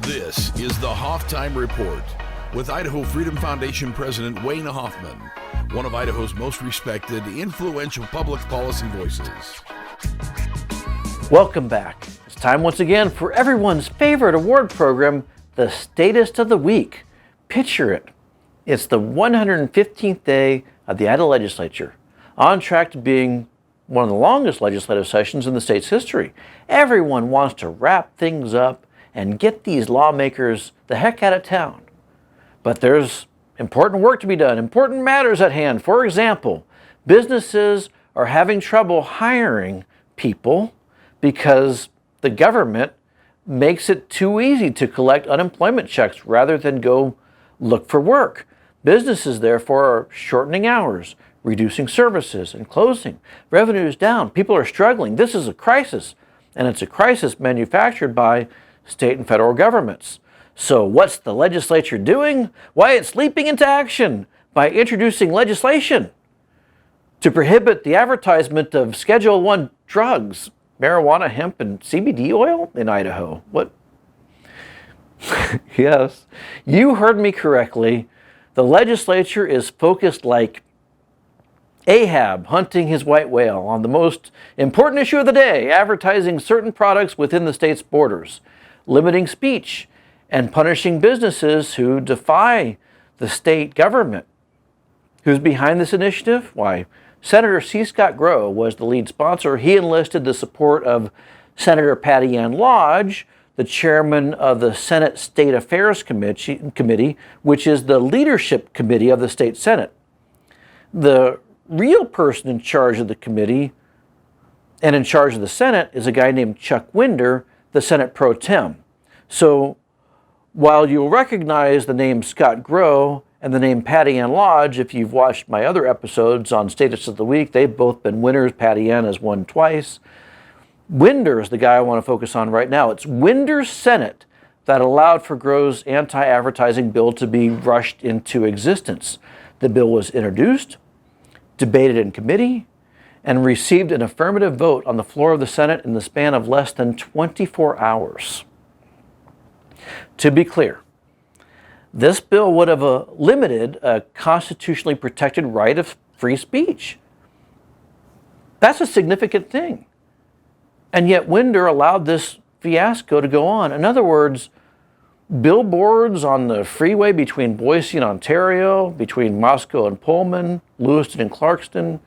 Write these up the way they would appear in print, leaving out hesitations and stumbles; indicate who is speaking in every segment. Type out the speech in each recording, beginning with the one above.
Speaker 1: This is the Hoff-Time Report with Idaho Freedom Foundation President Wayne Hoffman, one of Idaho's most respected, influential public policy voices.
Speaker 2: Welcome back. It's time once again for everyone's favorite award program, the Statist of the Week. Picture it. It's the 115th day of the Idaho Legislature, on track to being one of the longest legislative sessions in the state's history. Everyone wants to wrap things up and get these lawmakers the heck out of town. But there's important work to be done, important matters at hand. For example, businesses are having trouble hiring people because the government makes it too easy to collect unemployment checks rather than go look for work. Businesses, therefore, are shortening hours, reducing services, and closing. Revenue is down. People are struggling. This is a crisis, and it's a crisis manufactured by state and federal governments. So what's the legislature doing? Why, it's leaping into action by introducing legislation to prohibit the advertisement of Schedule I drugs, marijuana, hemp, and CBD oil in Idaho. What? Yes, you heard me correctly. The legislature is focused like Ahab hunting his white whale on the most important issue of the day, advertising certain products within the state's borders, limiting speech, and punishing businesses who defy the state government. Who's behind this initiative? Why, Senator C. Scott Grow was the lead sponsor. He enlisted the support of Senator Patty Ann Lodge, the chairman of the Senate State Affairs Committee, which is the leadership committee of the state Senate. The real person in charge of the committee and in charge of the Senate is a guy named Chuck Winder, the Senate Pro Tem. So while you'll recognize the name Scott Grow and the name Patty Ann Lodge, if you've watched my other episodes on Statist of the Week, they've both been winners. Patty Ann has won twice. Winder is the guy I want to focus on right now. It's Winder's Senate that allowed for Grow's anti-advertising bill to be rushed into existence. The bill was introduced, debated in committee, and received an affirmative vote on the floor of the Senate in the span of less than 24 hours. To be clear, this bill would have limited a constitutionally protected right of free speech. That's a significant thing. And yet Winder allowed this fiasco to go on. In other words, billboards on the freeway between Boise and Ontario, between Moscow and Pullman, Lewiston and Clarkston,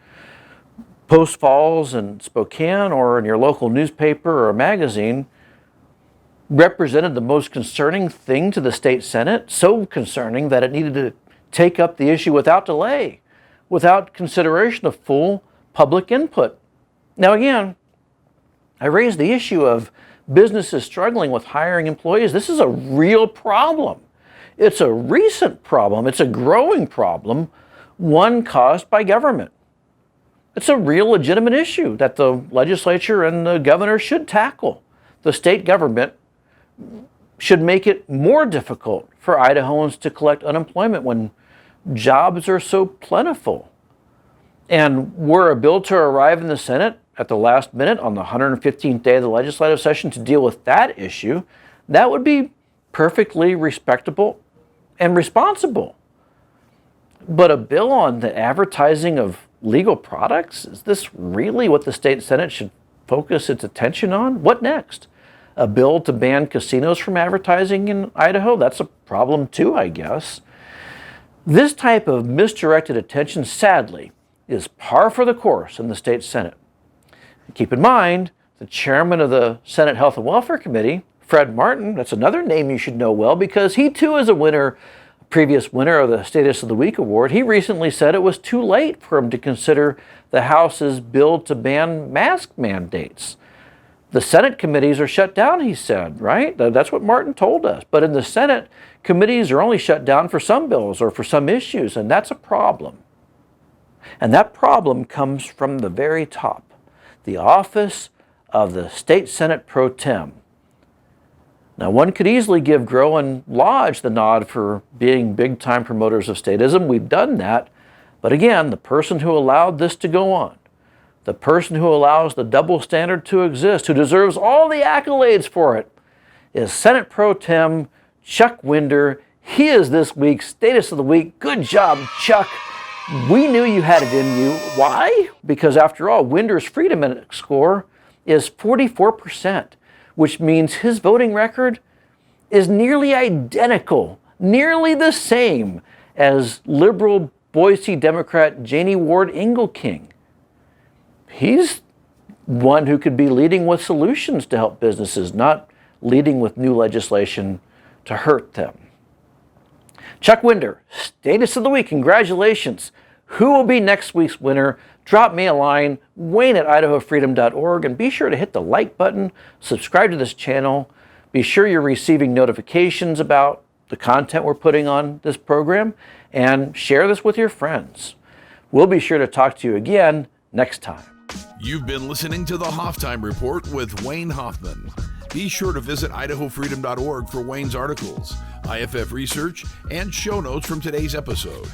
Speaker 2: Post Falls and Spokane, or in your local newspaper or magazine, represented the most concerning thing to the state Senate, so concerning that it needed to take up the issue without delay, without consideration of full public input. Now again, I raised the issue of businesses struggling with hiring employees. This is a real problem. It's a recent problem. It's a growing problem, one caused by government. It's a real legitimate issue that the legislature and the governor should tackle. The state government should make it more difficult for Idahoans to collect unemployment when jobs are so plentiful. And were a bill to arrive in the Senate at the last minute on the 115th day of the legislative session to deal with that issue, that would be perfectly respectable and responsible. But a bill on the advertising of legal products, is this really what the state Senate should focus its attention on? What next? A bill to ban casinos from advertising in Idaho? That's a problem too, I guess. This type of misdirected attention, sadly, is par for the course in the state Senate. Keep in mind, the chairman of the Senate Health and Welfare Committee, Fred Martin, that's another name you should know well because he too is a previous winner of the Statist of the Week award. He recently said it was too late for him to consider the House's bill to ban mask mandates. The Senate committees are shut down, he said, right? That's what Martin told us. But in the Senate, committees are only shut down for some bills or for some issues, and that's a problem. And that problem comes from the very top, the office of the State Senate Pro Tem. Now, one could easily give Grow and Lodge the nod for being big-time promoters of statism. We've done that. But again, the person who allowed this to go on, the person who allows the double standard to exist, who deserves all the accolades for it, is Senate Pro Tem Chuck Winder. He is this week's Statist of the Week. Good job, Chuck. We knew you had it in you. Why? Because after all, Winder's Freedom Index score is 44%, which means his voting record is nearly identical, nearly the same as liberal Boise Democrat Janie Ward Engelking. He's one who could be leading with solutions to help businesses, not leading with new legislation to hurt them. Chuck Winder, Statist of the Week, congratulations. Who will be next week's winner? Drop me a line, wayne@idahofreedom.org, and be sure to hit the like button, subscribe to this channel, be sure you're receiving notifications about the content we're putting on this program, and share this with your friends. We'll be sure to talk to you again next time.
Speaker 1: You've been listening to the Halftime Report with Wayne Hoffman. Be sure to visit idahofreedom.org for Wayne's articles, IFF research, and show notes from today's episode.